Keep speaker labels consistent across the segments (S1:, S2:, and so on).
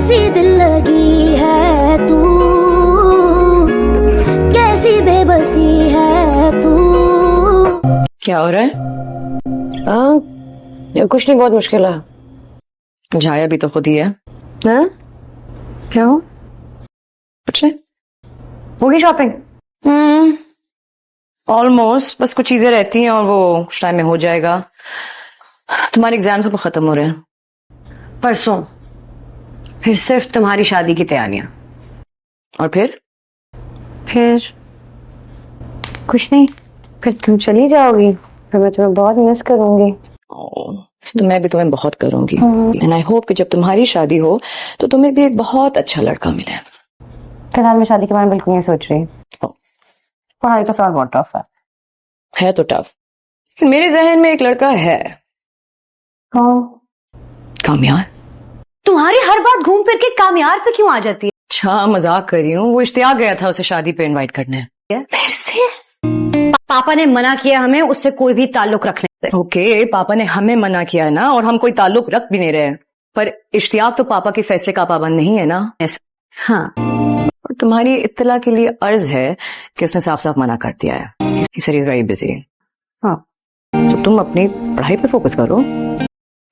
S1: कैसी दिल लगी है तू, कैसी बेबसी है तू।
S2: क्या हो रहा है?
S3: कुछ नहीं, बहुत मुश्किल है।
S2: जाया भी तो खुद ही है।
S3: हाँ? क्या हो?
S2: कुछ नहीं,
S3: होगी शॉपिंग?
S2: ऑलमोस्ट, बस कुछ चीजें रहती हैं और वो कुछ टाइम में हो जाएगा। तुम्हारे एग्जाम्स अब खत्म हो रहे हैं।
S3: परसों फिर सिर्फ तुम्हारी शादी की तैयारियां।
S2: और फिर
S3: कुछ नहीं, फिर तुम चली जाओगी, फिर मैं तुम्हें बहुत मिस करूंगी।
S2: तो मैं भी तुम्हें बहुत करूंगी। एंड आई होप कि जब तुम्हारी शादी हो तो तुम्हें भी एक बहुत अच्छा लड़का मिले।
S3: फिलहाल मैं शादी के बारे में बिल्कुल नहीं सोच रही। पढ़ाई का सवाल बहुत टफ
S2: है तो टफ, लेकिन मेरे जहन में एक लड़का है। कामयार।
S3: तुम्हारी हर बात घूम फिर के कामयार पे क्यों आ जाती है?
S2: अच्छा, मजाक कर रही हूँ। वो इश्तियाक गया था उसे शादी पे इनवाइट करने।
S3: फिर से पापा ने मना किया हमें उससे कोई भी ताल्लुक रखने से।
S2: ओके, पापा ने हमें मना किया है ना, और हम कोई ताल्लुक रख भी नहीं रहे, पर इश्तियाक तो पापा के फैसले का पाबंद नहीं है ना।
S3: हाँ,
S2: और तुम्हारी इत्तला के लिए अर्ज है कि उसने साफ साफ मना कर दिया है। Is very busy.
S3: हाँ,
S2: तो तुम अपनी पढ़ाई पे फोकस करो।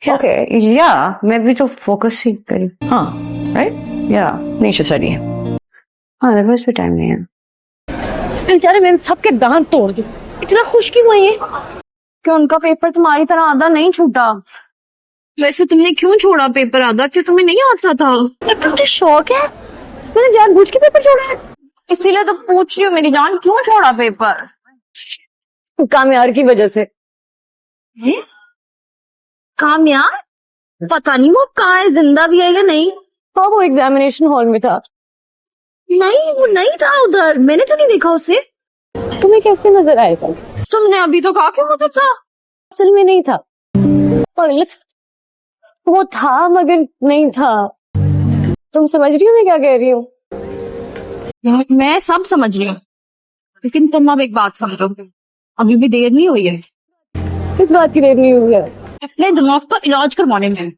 S3: ओके, या मैं भी तो फोकस ही करी।
S2: हाँ, राइट,
S3: या
S2: नहीं स्टडी।
S3: हाँ, मेरे पास भी टाइम नहीं है। बेचारे मैंने सबके दांत तोड़ दिए, इतना खुश क्यों हुई है कि उनका पेपर तुम्हारी तरह आधा नहीं छूटा?
S4: वैसे तुमने क्यों छोड़ा पेपर आधा? क्यों तुम्हें नहीं आता था?
S3: तुझे शौक है? मैंने जानबूझ के पेपर छोड़ा है।
S4: इसीलिए तो पूछ रही हूँ मेरी जान, क्यों छोड़ा पेपर?
S3: कामयार की वजह से।
S4: कामयार? पता नहीं वो कहाँ है, जिंदा भी है या नहीं।
S3: हाँ, वो एग्जामिनेशन हॉल में था।
S4: नहीं, वो नहीं था उधर, मैंने तो नहीं देखा उसे।
S3: तुम्हें कैसे नजर आएगा?
S4: तुमने अभी तो कहा कि वो उधर था।
S3: असल में नहीं था, वो था मगर नहीं था। तुम समझ रही हो मैं क्या कह रही हूँ?
S4: मैं सब समझ रही हूँ, लेकिन तुम अब एक बात समझो, अभी भी देर नहीं हुई है।
S3: किस बात की देर नहीं हुई है?
S4: अपने दिमाग का इलाज करवाने में।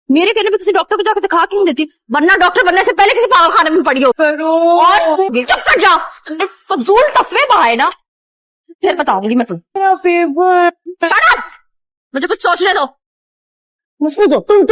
S4: मेरे कहने पे किसी डॉक्टर को जाकर दिखा क्यों देती, वरना डॉक्टर बनने से पहले किसी पागल खाने में पड़ी हो। और चुप कर जा, फजूल तस्वीर बहाए ना, फिर बताऊंगी मैं तुम्हें। Shut up! मुझे कुछ सोचने दो।
S3: मुझे दो, तुम